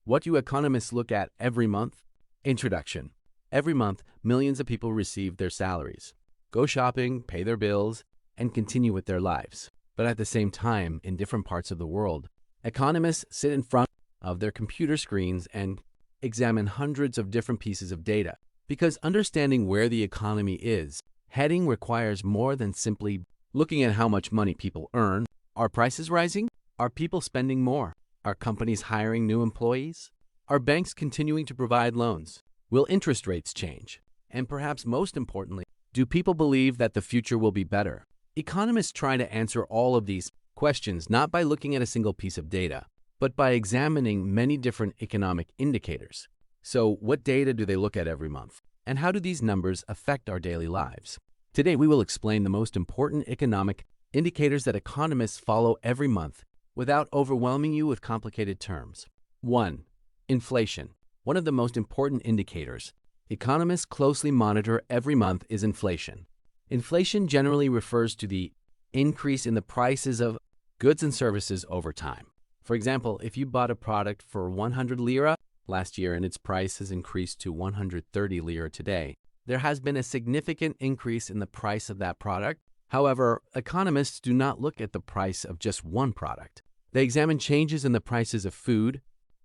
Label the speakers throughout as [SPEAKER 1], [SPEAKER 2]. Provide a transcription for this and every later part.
[SPEAKER 1] What do economists look at every month? Introduction. Every month, millions of people receive their salaries, go shopping, pay their bills, and continue with their lives. But at the same time, in different parts of the world, economists sit in front of their computer screens and examine hundreds of different pieces of data. Because understanding where the economy is heading requires more than simply looking at how much money people earn. Are prices rising? Are people spending more? Are companies hiring new employees? Are banks continuing to provide loans? Will interest rates change? And perhaps most importantly, do people believe that the future will be better? Economists try to answer all of these questions not by looking at a single piece of data, but by examining many different economic indicators. So, what data do they look at every month? And how do these numbers affect our daily lives? Today, we will explain the most important economic indicators that economists follow every month without overwhelming you with complicated terms. 1. Inflation. One of the most important indicators economists closely monitor every month is inflation. Inflation generally refers to the increase in the prices of goods and services over time. For example, if you bought a product for 100 lira last year and its price has increased to 130 lira today, there has been a significant increase in the price of that product. However, economists do not look at the price of just one product. They examine changes in the prices of food,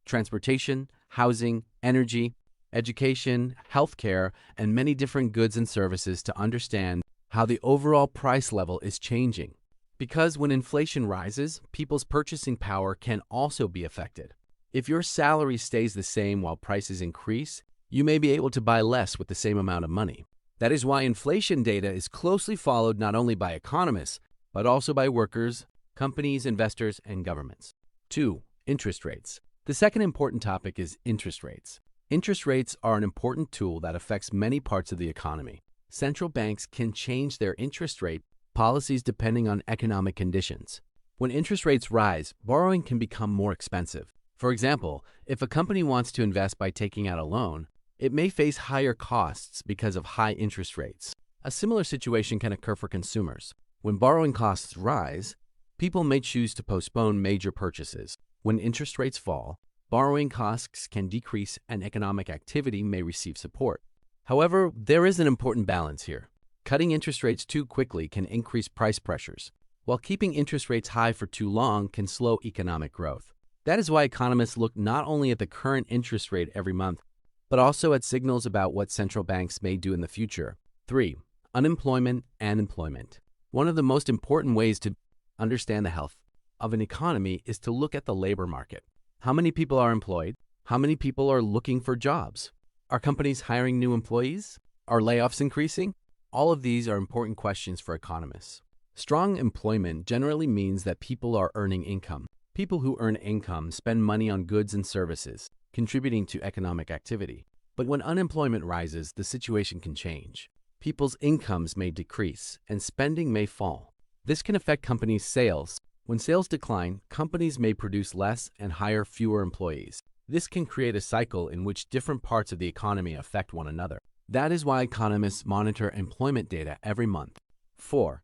[SPEAKER 1] transportation, housing, energy, education, healthcare, and many different goods and services to understand how the overall price level is changing. Because when inflation rises, people's purchasing power can also be affected. If your salary stays the same while prices increase, you may be able to buy less with the same amount of money. That is why inflation data is closely followed not only by economists, but also by workers, companies, investors, and governments. 2. Interest rates. The second important topic is interest rates. Interest rates are an important tool that affects many parts of the economy. Central banks can change their interest rate policies depending on economic conditions. When interest rates rise, borrowing can become more expensive. For example, if a company wants to invest by taking out a loan, it may face higher costs because of high interest rates. A similar situation can occur for consumers. When borrowing costs rise, people may choose to postpone major purchases. When interest rates fall, borrowing costs can decrease and economic activity may receive support. However, there is an important balance here. Cutting interest rates too quickly can increase price pressures, while keeping interest rates high for too long can slow economic growth. That is why economists look not only at the current interest rate every month, but also at signals about what central banks may do in the future. 3. Unemployment and employment. One of the most important ways to understand the health of an economy is to look at the labor market. How many people are employed? How many people are looking for jobs? Are companies hiring new employees? Are layoffs increasing? All of these are important questions for economists. Strong employment generally means that people are earning income. People who earn income spend money on goods and services, contributing to economic activity. But when unemployment rises, the situation can change. People's incomes may decrease and spending may fall. This can affect companies' sales. When sales decline, companies may produce less and hire fewer employees. This can create a cycle in which different parts of the economy affect one another. That is why economists monitor employment data every month. 4.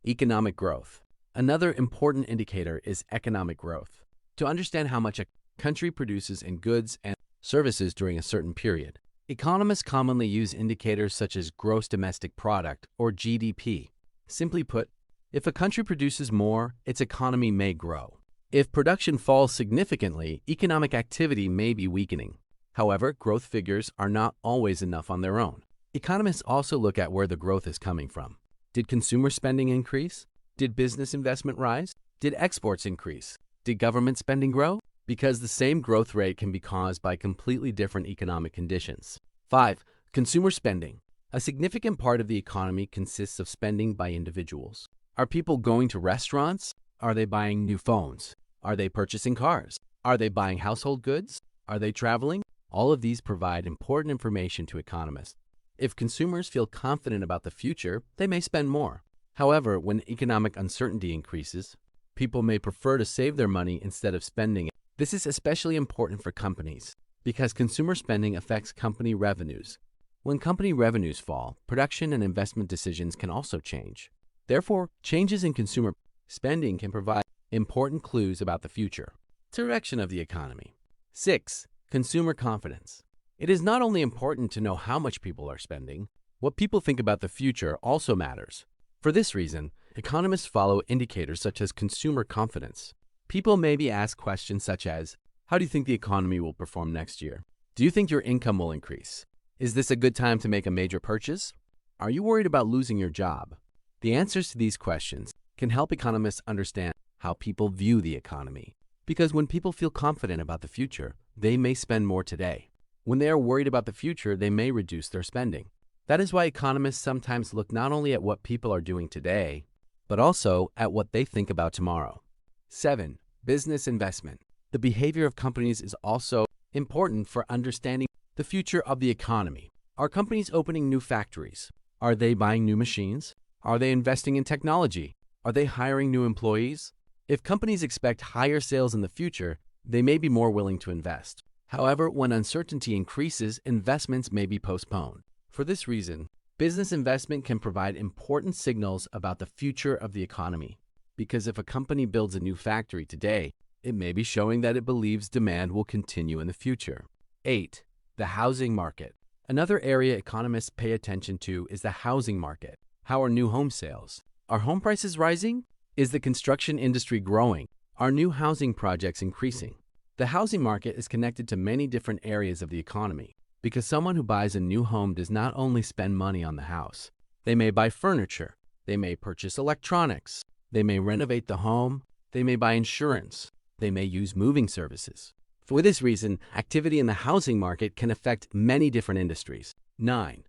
[SPEAKER 1] Economic growth. Another important indicator is economic growth. To understand how much a country produces in goods and services during a certain period, economists commonly use indicators such as gross domestic product or GDP. Simply put, if a country produces more, its economy may grow. If production falls significantly, economic activity may be weakening. However, growth figures are not always enough on their own. Economists also look at where the growth is coming from. Did consumer spending increase? Did business investment rise? Did exports increase? Did government spending grow? Because the same growth rate can be caused by completely different economic conditions. 5. Consumer spending. A significant part of the economy consists of spending by individuals. Are people going to restaurants? Are they buying new phones? Are they purchasing cars? Are they buying household goods? Are they traveling? All of these provide important information to economists. If consumers feel confident about the future, they may spend more. However, when economic uncertainty increases, people may prefer to save their money instead of spending it. This is especially important for companies because consumer spending affects company revenues. When company revenues fall, production and investment decisions can also change. Therefore, changes in consumer spending can provide important clues about the future direction of the economy. 6. Consumer confidence. It is not only important to know how much people are spending, what people think about the future also matters. For this reason, economists follow indicators such as consumer confidence. People may be asked questions such as, how do you think the economy will perform next year? Do you think your income will increase? Is this a good time to make a major purchase? Are you worried about losing your job? The answers to these questions can help economists understand how people view the economy. Because when people feel confident about the future, they may spend more today. When they are worried about the future, they may reduce their spending. That is why economists sometimes look not only at what people are doing today, but also at what they think about tomorrow. 7. Business investment. The behavior of companies is also important for understanding the future of the economy. Are companies opening new factories? Are they buying new machines? Are they investing in technology? Are they hiring new employees? If companies expect higher sales in the future, they may be more willing to invest. However, when uncertainty increases, investments may be postponed. For this reason, business investment can provide important signals about the future of the economy. Because if a company builds a new factory today, it may be showing that it believes demand will continue in the future. 8. The housing market. Another area economists pay attention to is the housing market. How are new home sales? Are home prices rising? Is the construction industry growing? Are new housing projects increasing? The housing market is connected to many different areas of the economy because someone who buys a new home does not only spend money on the house. They may buy furniture. They may purchase electronics. They may renovate the home. They may buy insurance. They may use moving services. For this reason, activity in the housing market can affect many different industries. 9.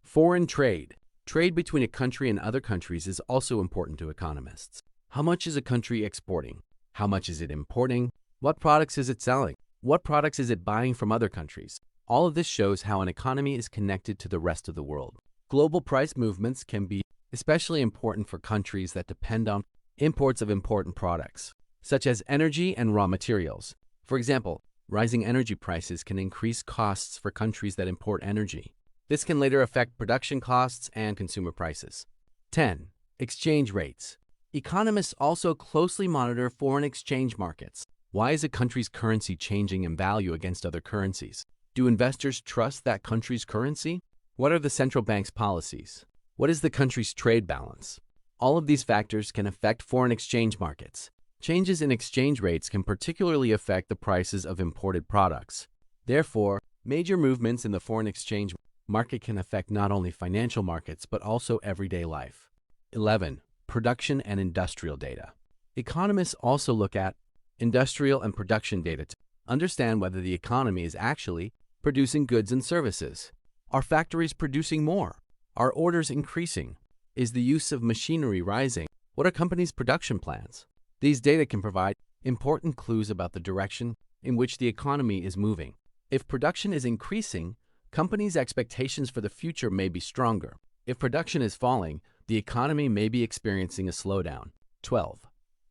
[SPEAKER 1] Foreign trade. Trade between a country and other countries is also important to economists. How much is a country exporting? How much is it importing? What products is it selling? What products is it buying from other countries? All of this shows how an economy is connected to the rest of the world. Global price movements can be especially important for countries that depend on imports of important products, such as energy and raw materials. For example, rising energy prices can increase costs for countries that import energy. This can later affect production costs and consumer prices. 10. Exchange rates. Economists also closely monitor foreign exchange markets. Why is a country's currency changing in value against other currencies? Do investors trust that country's currency? What are the central bank's policies? What is the country's trade balance? All of these factors can affect foreign exchange markets. Changes in exchange rates can particularly affect the prices of imported products. Therefore, major movements in the foreign exchange market can affect not only financial markets but also everyday life. 11. Production and industrial data. Economists also look at industrial and production data to understand whether the economy is actually producing goods and services. Are factories producing more? Are orders increasing? Is the use of machinery rising? What are companies' production plans? These data can provide important clues about the direction in which the economy is moving. If production is increasing, companies' expectations for the future may be stronger. If production is falling, the economy may be experiencing a slowdown. 12.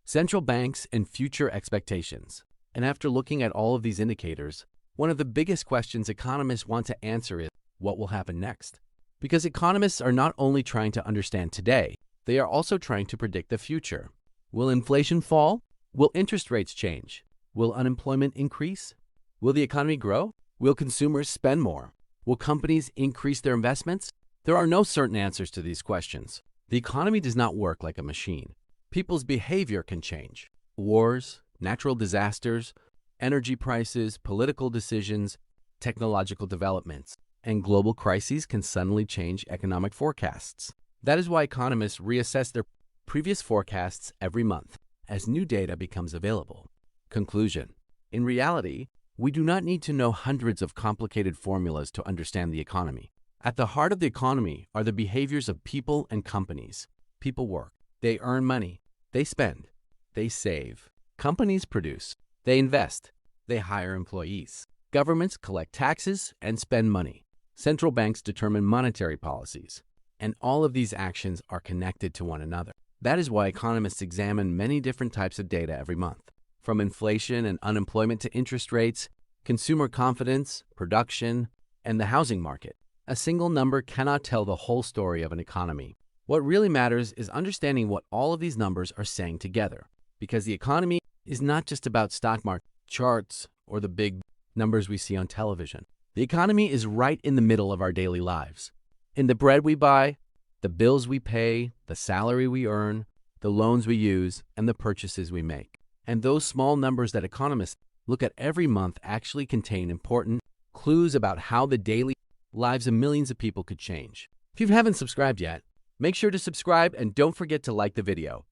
[SPEAKER 1] Central banks and future expectations. And after looking at all of these indicators, one of the biggest questions economists want to answer is, what will happen next? Because economists are not only trying to understand today, they are also trying to predict the future. Will inflation fall? Will interest rates change? Will unemployment increase? Will the economy grow? Will consumers spend more? Will companies increase their investments? There are no certain answers to these questions. The economy does not work like a machine. People's behavior can change. Wars, natural disasters, energy prices, political decisions, technological developments, and global crises can suddenly change economic forecasts. That is why economists reassess their previous forecasts every month as new data becomes available. Conclusion. In reality, we do not need to know hundreds of complicated formulas to understand the economy. At the heart of the economy are the behaviors of people and companies. People work. They earn money. They spend. They save. Companies produce. They invest. They hire employees. Governments collect taxes and spend money. Central banks determine monetary policies. And all of these actions are connected to one another. That is why economists examine many different types of data every month, from inflation and unemployment to interest rates, consumer confidence, production, and the housing market. A single number cannot tell the whole story of an economy. What really matters is understanding what all of these numbers are saying together, because the economy is not just about stock market charts or the big numbers we see on television. The economy is right in the middle of our daily lives. In the bread we buy, the bills we pay, the salary we earn, the loans we use, and the purchases we make. And those small numbers that economists look at every month actually contain important clues about how the daily lives of millions of people could change. If you haven't subscribed yet, make sure to subscribe and don't forget to like the video.